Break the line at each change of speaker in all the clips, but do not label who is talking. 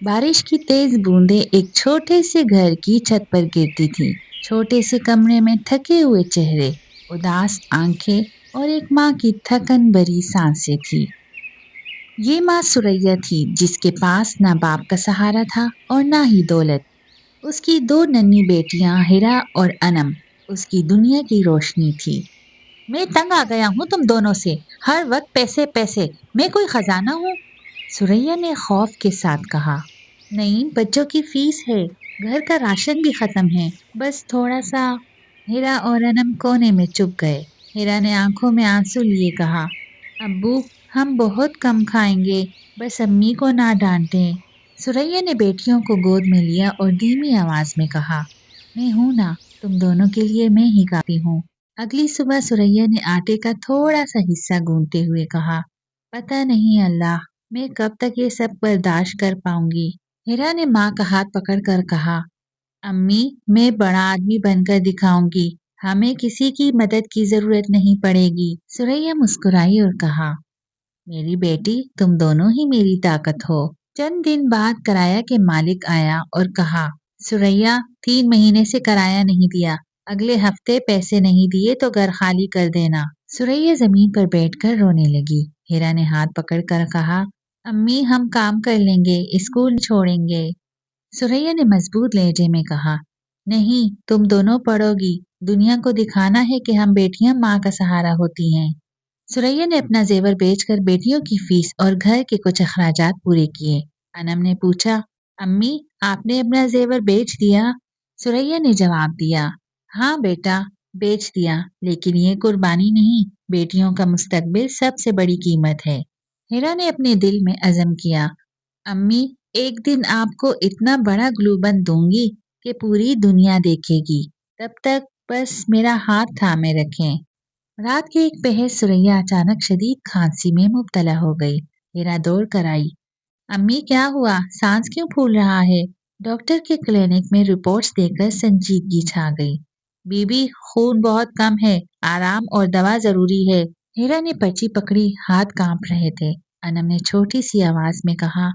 بارش کی تیز بوندیں ایک چھوٹے سے گھر کی چھت پر گرتی تھیں۔ چھوٹے سے کمرے میں تھکے ہوئے چہرے، اداس آنکھیں اور ایک ماں کی تھکن بھری سانسیں تھی۔ یہ ماں سریا تھی جس کے پاس نہ باپ کا سہارا تھا اور نہ ہی دولت۔ اس کی دو ننھی بیٹیاں ہیرا اور انم اس کی دنیا کی روشنی تھی۔ میں تنگ آ گیا ہوں تم دونوں سے، ہر وقت پیسے پیسے، میں کوئی خزانہ ہوں؟ سریا نے خوف کے ساتھ کہا۔ نہیں، بچوں کی فیس ہے، گھر کا راشن بھی ختم ہے، بس تھوڑا سا۔ ہیرا اور انم کونے میں چپ گئے۔ ہیرا نے آنکھوں میں آنسو لیے کہا، ابو ہم بہت کم کھائیں گے، بس امی کو نہ ڈانٹیں۔ سریا نے بیٹیوں کو گود میں لیا اور دھیمی آواز میں کہا، میں ہوں نا، تم دونوں کے لیے میں ہی کافی ہوں۔ اگلی صبح سریا نے آٹے کا تھوڑا سا حصہ گونتے ہوئے کہا، پتہ نہیں اللہ، میں کب تک یہ سب برداشت کر پاؤں گی۔ ہیرا نے ماں کا ہاتھ پکڑ کر کہا، امی میں بڑا آدمی بن کر دکھاؤں گی، ہمیں کسی کی مدد کی ضرورت نہیں پڑے گی۔ سریا مسکرائی اور کہا، میری بیٹی تم دونوں ہی میری طاقت ہو۔ چند دن بعد کرایہ کے مالک آیا اور کہا، سریا 3 مہینے سے کرایہ نہیں دیا، اگلے ہفتے پیسے نہیں دیے تو گھر خالی کر دینا۔ سریا زمین پر بیٹھ کر رونے لگی۔ ہیرا نے ہاتھ پکڑ کر کہا، امی ہم کام کر لیں گے، اسکول چھوڑیں گے۔ سریا نے مضبوط لہجے میں کہا، نہیں تم دونوں پڑھو گی، دنیا کو دکھانا ہے کہ ہم بیٹیاں ماں کا سہارا ہوتی ہیں۔ سریا نے اپنا زیور بیچ کر بیٹیوں کی فیس اور گھر کے کچھ اخراجات پورے کیے۔ انم نے پوچھا، امی آپ نے اپنا زیور بیچ دیا؟ سریا نے جواب دیا، ہاں بیٹا بیچ دیا، لیکن یہ قربانی نہیں، بیٹیوں کا مستقبل سب سے بڑی قیمت ہے۔ ہیرا نے اپنے دل میں عزم کیا، امی ایک دن آپ کو اتنا بڑا گلوبند دوں گی کہ پوری دنیا دیکھے گی، تب تک بس میرا ہاتھ تھامے رکھیں۔ رات کے ایک پہر سریا اچانک شدید کھانسی میں مبتلا ہو گئی۔ ہیرا دوڑ کر آئی، امی کیا ہوا؟ سانس کیوں پھول رہا ہے؟ ڈاکٹر کے کلینک میں رپورٹس دے کر سنجیدگی چھا گئی۔ بی بی خون بہت کم ہے، آرام اور دوا ضروری ہے۔ ہیرا نے پرچی پکڑی، ہاتھ کانپ رہے تھے۔ انم نے چھوٹی سی آواز میں کہا،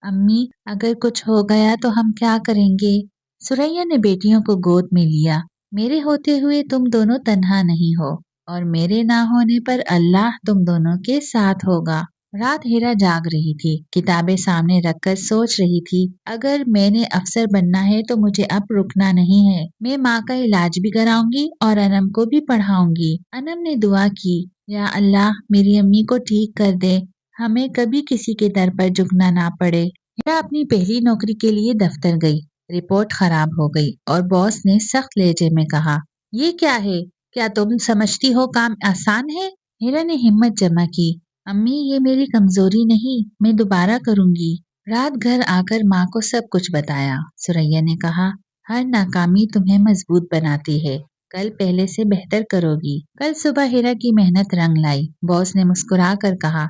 امی اگر کچھ ہو گیا تو ہم کیا کریں گے؟ سریا نے بیٹیوں کو گود میں لیا، میرے ہوتے ہوئے تم دونوں تنہا نہیں ہو، اور میرے نہ ہونے پر اللہ تم دونوں کے ساتھ ہوگا۔ رات ہیرا جاگ رہی تھی، کتابیں سامنے رکھ کر سوچ رہی تھی، اگر میں نے افسر بننا ہے تو مجھے اب رکنا نہیں ہے، میں ماں کا علاج بھی کراؤں گی اور انم کو بھی پڑھاؤں گی۔ انم نے دعا کی، یا اللہ میری امی کو ٹھیک کر دے، ہمیں کبھی کسی کے در پر جھکنا نہ پڑے۔ ہیرا اپنی پہلی نوکری کے لیے دفتر گئی۔ رپورٹ خراب ہو گئی اور باس نے سخت لہجے میں کہا، یہ کیا ہے؟ کیا تم سمجھتی ہو کام آسان ہے؟ ہیرا نے ہمت جمع کی، امی یہ میری کمزوری نہیں، میں دوبارہ کروں گی۔ رات گھر آ کر ماں کو سب کچھ بتایا۔ سریا نے کہا، ہر ناکامی تمہیں مضبوط بناتی ہے، کل پہلے سے بہتر کرو گی۔ کل صبح ہیرا کی محنت رنگ لائی۔ باس نے مسکرا کر کہا،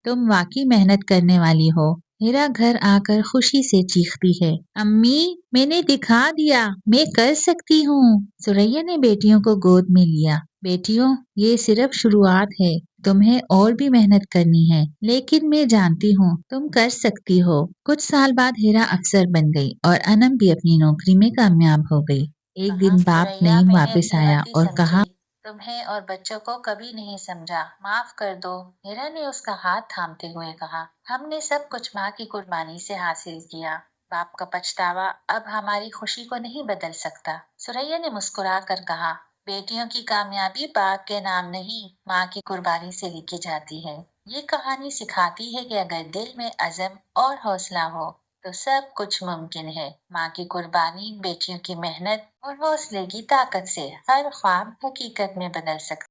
تم واقعی محنت کرنے والی ہو۔ ہیرا گھر آ کر خوشی سے چیختی ہے، امی میں نے دکھا دیا، میں کر سکتی ہوں۔ سریا نے بیٹیوں کو گود میں لیا، بیٹیوں یہ صرف شروعات ہے، تمہیں اور بھی محنت کرنی ہے، لیکن میں جانتی ہوں تم کر سکتی ہو۔ کچھ سال بعد ہیرا افسر بن گئی اور انم بھی اپنی نوکری میں کامیاب ہو گئی۔ ایک دن باپ
سریا
نعیم
میں نے
واپس
اپنی
آیا
غلطی
اور کہا،
سمجھی، تمہیں اور بچوں کو کبھی نہیں سمجھا، معاف کر دو۔ ہیرا نے اس کا ہاتھ تھامتے ہوئے کہا، ہم نے سب کچھ ماں کی قربانی سے حاصل کیا، باپ کا پچھتاوا اب ہماری خوشی کو نہیں بدل سکتا۔ سریا نے مسکرا کر کہا، بیٹیوں کی کامیابی باپ کے نام نہیں، ماں کی قربانی سے لکھی جاتی ہے۔ یہ کہانی سکھاتی ہے کہ اگر دل میں عزم اور حوصلہ ہو تو سب کچھ ممکن ہے۔ ماں کی قربانی، بیٹیوں کی محنت اور حوصلے کی طاقت سے ہر خواب حقیقت میں بدل سکتا ہے۔